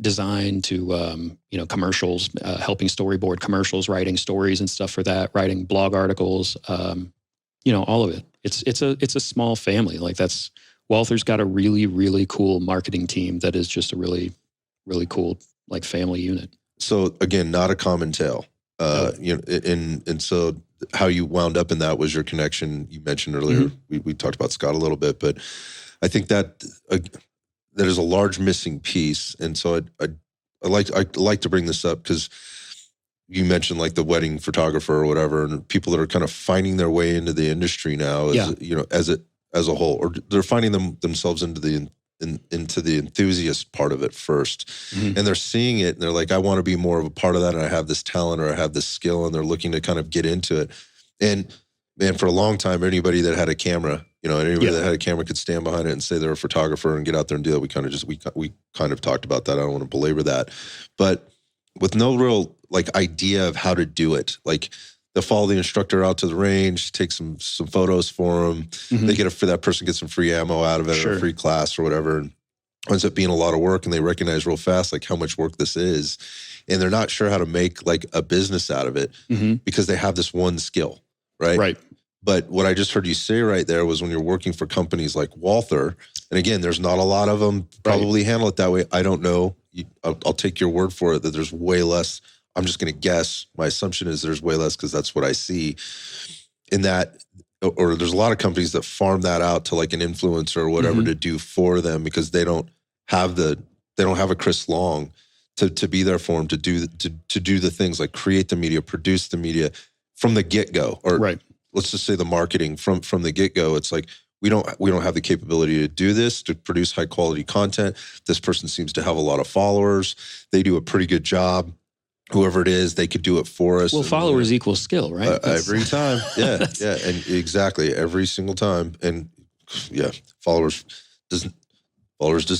design to commercials, helping storyboard commercials, writing stories and stuff for that, writing blog articles, all of it. It's a small family. Like Walther's got a really, really cool marketing team that is just a really, really cool like family unit. So again, not a common tale. And so how you wound up in that was your connection you mentioned earlier. We talked about Scott a little bit, but I think that that is a large missing piece. And so I like to bring this up because you mentioned like the wedding photographer or whatever, and people that are kind of finding their way into the industry now, as a whole, or they're finding themselves into the enthusiast part of it first. And they're seeing it and they're like, I want to be more of a part of that. And I have this talent or I have this skill, and they're looking to kind of get into it. And man, for a long time, anybody that had a camera, that had a camera could stand behind it and say they're a photographer and get out there and do that. We kind of talked about that. I don't want to belabor that, but with no real like idea of how to do it. Like they'll follow the instructor out to the range, take some photos for them. They that person gets some free ammo out of it, or a free class or whatever. And it ends up being a lot of work, and they recognize real fast like how much work this is. And they're not sure how to make like a business out of it because they have this one skill, right? Right. But what I just heard you say right there was when you're working for companies like Walther, and again, there's not a lot of them probably handle it that way. I don't know. I'll take your word for it that there's way less. I'm just going to guess. My assumption is there's way less because that's what I see in that, or there's a lot of companies that farm that out to like an influencer or whatever to do for them because they don't have a Chris Long to be there for them to do the things like create the media, produce the media from the get-go, or let's just say the marketing from the get-go. It's like, we don't have the capability to do this, to produce high quality content. This person seems to have a lot of followers. They do a pretty good job. Whoever it is, they could do it for us. Well, followers equals skill, right? Every time. Yeah. Yeah. And exactly. Every single time. And yeah, followers does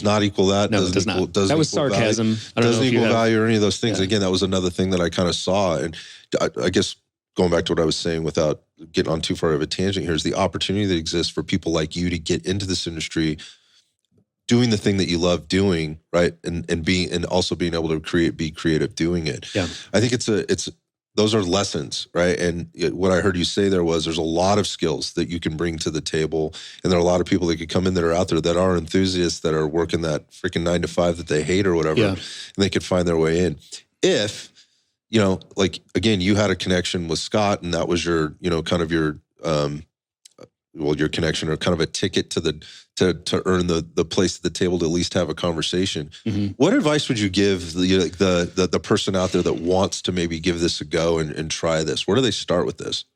not equal that. No, it does not. That was sarcasm. Doesn't equal value or any of those things. Again, that was another thing that I kind of saw. And I guess going back to what I was saying without getting on too far of a tangent here is the opportunity that exists for people like you to get into this industry, doing the thing that you love doing, right? And also being able to be creative doing it. Yeah. I think those are lessons, right? And what I heard you say there was there's a lot of skills that you can bring to the table. And there are a lot of people that could come in that are out there that are enthusiasts that are working that freaking 9 to 5 that they hate or whatever. Yeah. And they could find their way in. If you know, like, again, you had a connection with Scott, and that was your, you know, kind of your, your connection, or kind of a ticket to to earn the place at the table to at least have a conversation. Mm-hmm. What advice would you give the person out there that wants to maybe give this a go and try this? Where do they start with this?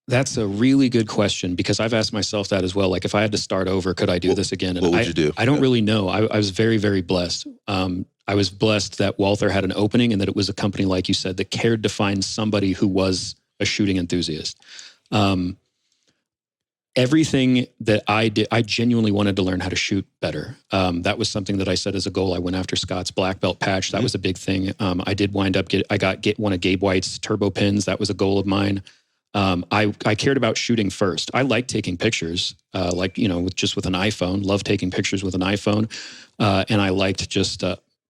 That's a really good question, because I've asked myself that as well. Like, if I had to start over, could I do this again? And what would you do? I don't really know. I was very, very blessed. I was blessed that Walther had an opening, and that it was a company, like you said, that cared to find somebody who was a shooting enthusiast. Everything that I did, I genuinely wanted to learn how to shoot better. That was something that I set as a goal. I went after Scott's black belt patch. That was a big thing. I did wind up get one of Gabe White's turbo pins. That was a goal of mine. I cared about shooting first. I like taking pictures, like, you know, with an iPhone. Love taking pictures with an iPhone, and I liked just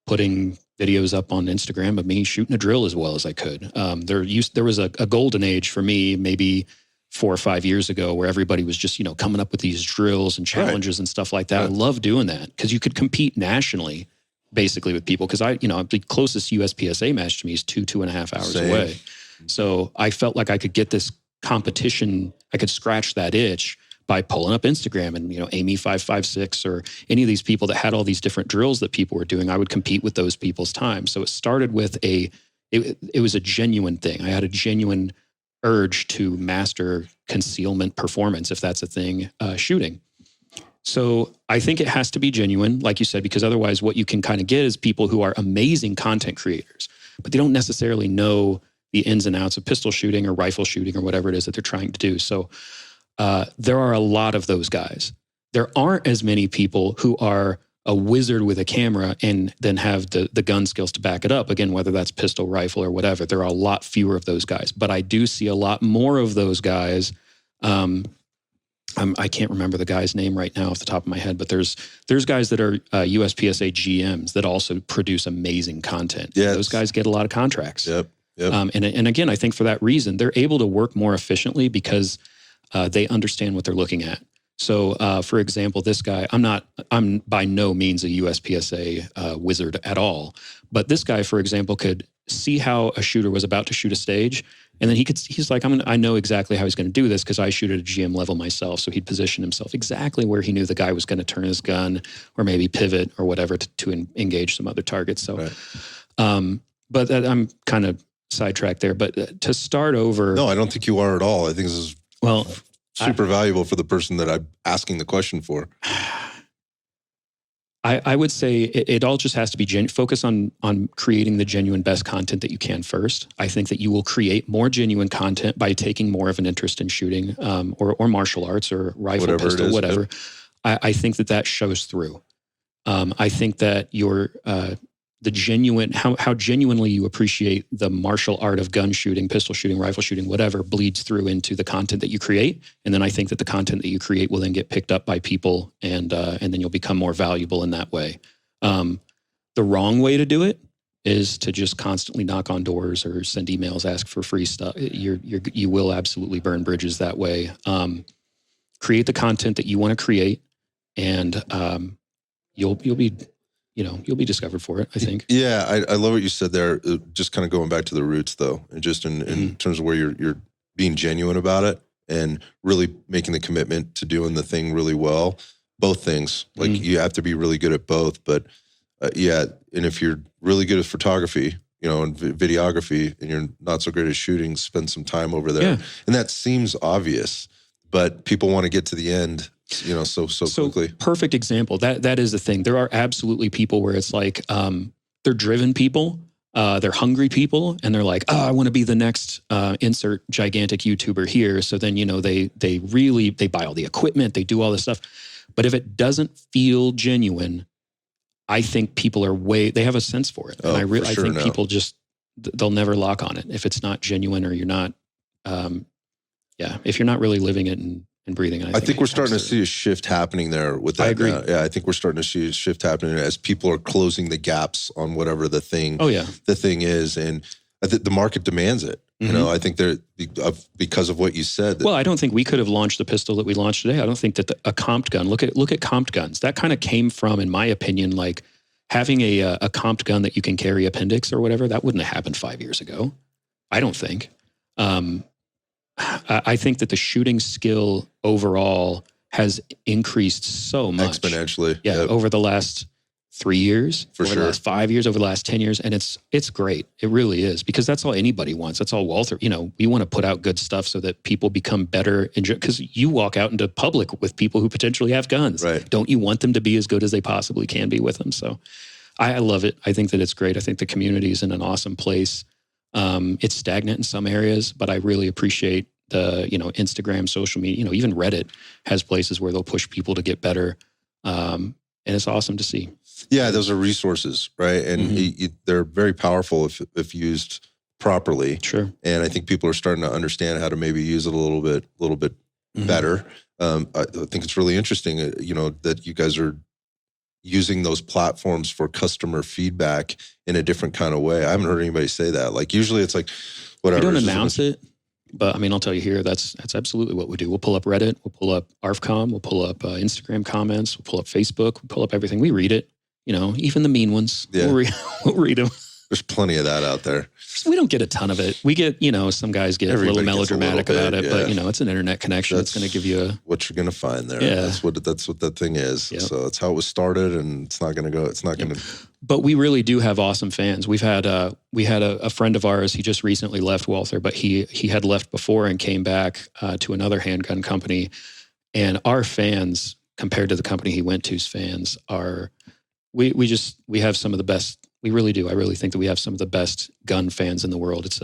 putting videos up on Instagram of me shooting a drill as well as I could. There was a golden age for me, maybe 4 or 5 years ago, where everybody was just, you know, coming up with these drills and challenges and stuff like that. Right. I love doing that, because you could compete nationally, basically, with people. Because the closest USPSA match to me is 2.5 hours away. So I felt like I could get this competition. I could scratch that itch by pulling up Instagram and, you know, Amy 556 or any of these people that had all these different drills that people were doing. I would compete with those people's time. So it started with it was a genuine thing. I had a genuine urge to master concealment performance, if that's a thing, shooting. So I think it has to be genuine, like you said, because otherwise what you can kind of get is people who are amazing content creators, but they don't necessarily know the ins and outs of pistol shooting or rifle shooting or whatever it is that they're trying to do. So there are a lot of those guys. There aren't as many people who are a wizard with a camera and then have the gun skills to back it up. Again, whether that's pistol, rifle, or whatever, there are a lot fewer of those guys. But I do see a lot more of those guys. I can't remember the guy's name right now off the top of my head, but there's guys that are USPSA GMs that also produce amazing content. Yeah, those guys get a lot of contracts. Yep. And again, I think for that reason, they're able to work more efficiently because they understand what they're looking at. So, for example, this guy, I'm by no means a USPSA wizard at all, but this guy, for example, could see how a shooter was about to shoot a stage, and then he's like, I know exactly how he's going to do this because I shoot at a GM level myself. So he'd position himself exactly where he knew the guy was going to turn his gun or maybe pivot or whatever to engage some other targets. So, right. But I'm kind of sidetracked there. But to start over, no, I don't think you are at all. I think this is super valuable for the person that I'm asking the question for. I would say it all just has to be focus on creating the genuine best content that you can first. I think that you will create more genuine content by taking more of an interest in shooting or martial arts or rifle, whatever pistol, whatever. I think that shows through. I think that how genuinely you appreciate the martial art of gun shooting, pistol shooting, rifle shooting, whatever, bleeds through into the content that you create. And then I think that the content that you create will then get picked up by people, and then you'll become more valuable in that way. The wrong way to do it is to just constantly knock on doors or send emails, ask for free stuff. You will absolutely burn bridges that way. Create the content that you want to create, and you'll be discovered for it, I think. Yeah, I love what you said there. Just kind of going back to the roots, though, and just in terms of where you're being genuine about it and really making the commitment to doing the thing really well. Both things, like you have to be really good at both. But and if you're really good at photography, and videography, and you're not so great at shooting, spend some time over there. Yeah. And that seems obvious, but people want to get to the end. So quickly. Perfect example. That is the thing. There are absolutely people where it's like they're driven people, they're hungry people, and they're like, I want to be the next insert gigantic YouTuber here. So then they buy all the equipment, they do all this stuff. But if it doesn't feel genuine, I think people they have a sense for it. And I think people just they'll never lock on it if it's not genuine or you're not. If you're not really living it and breathing. I think we're starting to see a shift happening there with that. I agree. I think we're starting to see a shift happening as people are closing the gaps on whatever the thing is. And I think the market demands it. Mm-hmm. I think because of what you said. Well, I don't think we could have launched the pistol that we launched today. I don't think that a comped gun, look at comped guns. That kind of came from, in my opinion, like having a comped gun that you can carry appendix or whatever, that wouldn't have happened 5 years ago. I don't think. I think that the shooting skill overall has increased so much. Exponentially. Yeah, over the last 3 years, over the last 5 years, over the last 10 years. And it's great. It really is, because that's all anybody wants. That's all Walther, we want to put out good stuff so that people become better. Because you walk out into public with people who potentially have guns. Right. Don't you want them to be as good as they possibly can be with them? So I love it. I think that it's great. I think the community is in an awesome place. It's stagnant in some areas, but I really appreciate the, Instagram, social media, even Reddit has places where they'll push people to get better. And it's awesome to see. Yeah, those are resources, right? And they're very powerful if used properly. Sure. And I think people are starting to understand how to maybe use it a little bit better. I think it's really interesting, that you guys are using those platforms for customer feedback in a different kind of way. I haven't heard anybody say that. Like usually it's like, whatever. We don't announce it, but I'll tell you here, that's absolutely what we do. We'll pull up Reddit, we'll pull up ARFCOM, we'll pull up Instagram comments, we'll pull up Facebook, we'll pull up everything. We read it, even the mean ones. Yeah. We'll read them. There's plenty of that out there. We don't get a ton of it. We get, some guys get a little melodramatic about it, but it's an internet connection. It's going to give you what you're going to find there. Yeah. That's what that thing is. Yep. So that's how it was started, and it's not going to go. It's not going to. But we really do have awesome fans. We had a friend of ours. He just recently left Walther, but he had left before and came back to another handgun company. And our fans, compared to the company he went to's fans, are we have some of the best. We really do. I really think that we have some of the best gun fans in the world. It's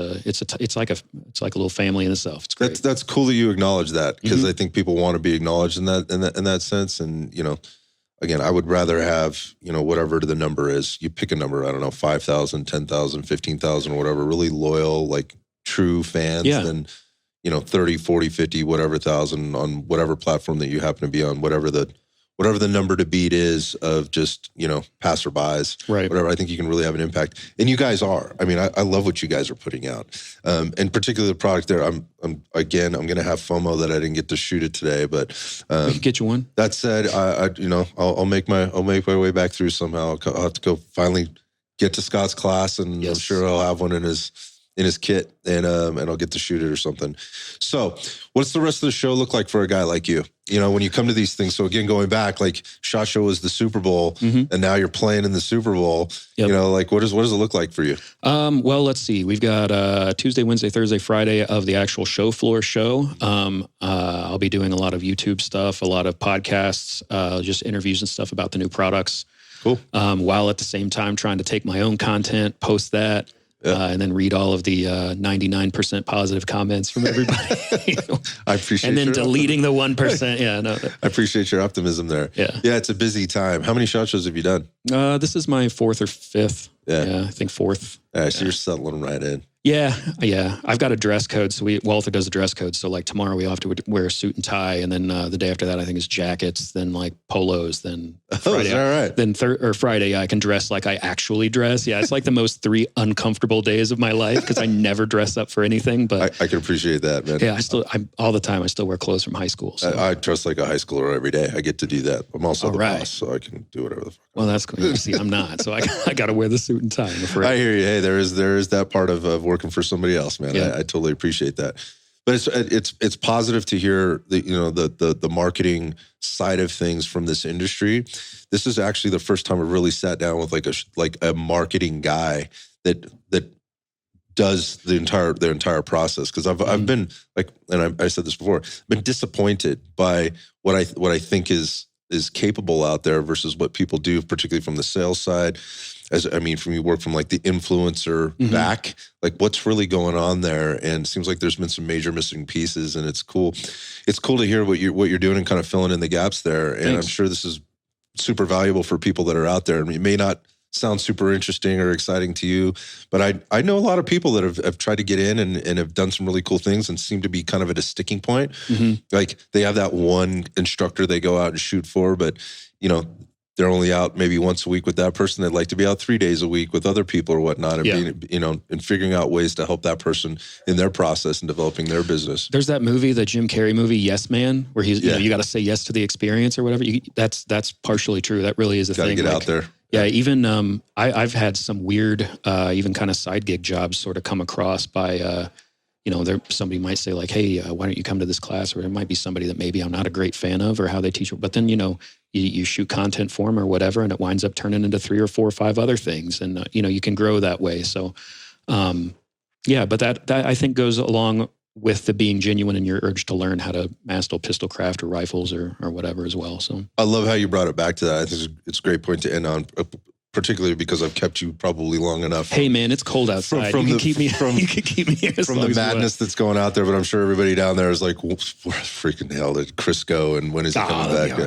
like a little family in itself. It's great. That's cool that you acknowledge that, because I think people want to be acknowledged in that sense. And again, I would rather have whatever the number is. You pick a number. I don't know, 5,000, 10,000, 15,000, whatever. Really loyal, like true fans than 30, 40, 50, whatever thousand on whatever platform that you happen to be on. Whatever the number to beat is of just, passerbys, right? Whatever. I think you can really have an impact. And you guys are. I love what you guys are putting out. And particularly the product there, I'm going to have FOMO that I didn't get to shoot it today, but we can get you one. That said, I'll make my way back through somehow. I'll have to go finally get to Scott's class, and I'm sure I'll have one in his kit, and I'll get to shoot it or something. So what's the rest of the show look like for a guy like you? When you come to these things, so again, going back, like SHOT Show was the Super Bowl, and now you're playing in the Super Bowl. Yep. What does it look like for you? Well, let's see. We've got Tuesday, Wednesday, Thursday, Friday of the actual show floor show. I'll be doing a lot of YouTube stuff, a lot of podcasts, just interviews and stuff about the new products. Cool. While at the same time trying to take my own content, post that. And then read all of the 99% positive comments from everybody. I appreciate. And then deleting the 1%. Yeah, no. I appreciate your optimism there. Yeah, it's a busy time. How many SHOT Shows have you done? This is my fourth or fifth. Yeah, I think fourth. So you're settling right in. Yeah. I've got a dress code. So Walther does a dress code. So like tomorrow we have to wear a suit and tie. And then the day after that, I think is jackets, then like polos, then Friday. Is that right? Then Friday, I can dress like I actually dress. Yeah. It's like the most 3 uncomfortable days of my life, because I never dress up for anything, but I can appreciate that, man. Yeah. I'm all the time. I still wear clothes from high school. So. I dress like a high schooler every day. I get to do that. I'm also the boss, so I can do whatever the fuck. Well, that's cool. See, I'm not. So I got to wear the suit and tie. I hear you. Hey, there is that part of working for somebody else, man. Yeah. I totally appreciate that. But it's positive to hear the marketing side of things from this industry. This is actually the first time I really sat down with like a marketing guy that does the entire process. Because I've been like, and I said this before, been disappointed by what I think is capable out there versus what people do, particularly from the sales side. From you work from like the influencer back, like what's really going on there, and it seems like there's been some major missing pieces, and it's cool. It's cool to hear what you're doing and kind of filling in the gaps there. And I'm sure this is super valuable for people that are out there. And it may not sound super interesting or exciting to you, but I know a lot of people that have tried to get in and have done some really cool things and seem to be kind of at a sticking point. Like they have that one instructor they go out and shoot for, but they're only out maybe once a week with that person. They'd like to be out 3 days a week with other people or whatnot, and being, and figuring out ways to help that person in their process and developing their business. There's that movie, the Jim Carrey movie, Yes Man, where he's, you got to say yes to the experience or whatever. That's partially true. That really is a thing. Got to get out there. Yeah, even I've had some weird, even kind of side gig jobs sort of come across by, somebody might say like, hey, why don't you come to this class? Or it might be somebody that maybe I'm not a great fan of or how they teach. But then, you shoot content for them or whatever, and it winds up turning into 3 or 4 or 5 other things. And, you can grow that way. So, but that I think goes along with the being genuine in your urge to learn how to master pistol craft or rifles or whatever as well. So I love how you brought it back to that. I think it's a great point to end on, particularly because I've kept you probably long enough. Hey man, it's cold outside. You can keep me here from the madness that's going out there. But I'm sure everybody down there is like, where freaking hell did Chris go, and when is he coming back?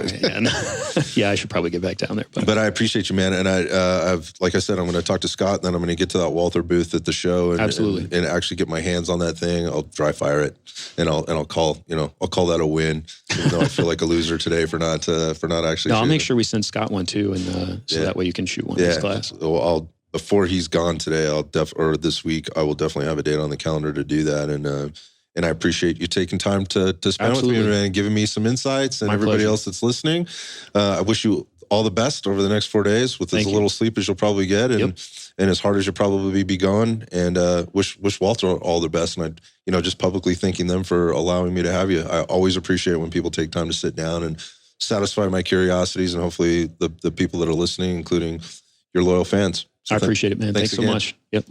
Yeah, I should probably get back down there. But I appreciate you, man. And I've like I said, I'm going to talk to Scott, and then I'm going to get to that Walther booth at the show, and absolutely, and actually get my hands on that thing. I'll dry fire it, and I'll call that a win, even though I feel like a loser today for not actually. No, I'll make sure we send Scott one too, and so that way you can shoot one in this class. Well, before he's gone today, or this week, I will definitely have a date on the calendar to do that. And I appreciate you taking time to spend with me and giving me some insights, and My everybody pleasure. else that's listening. I wish you all the best over the next 4 days with as little sleep as you'll probably get, and as hard as you'll probably be going. And wish Walther all the best. And I, just publicly thanking them for allowing me to have you. I always appreciate when people take time to sit down and satisfy my curiosities, and hopefully the people that are listening, including your loyal fans. So I appreciate it, man. Thanks so much. Yep.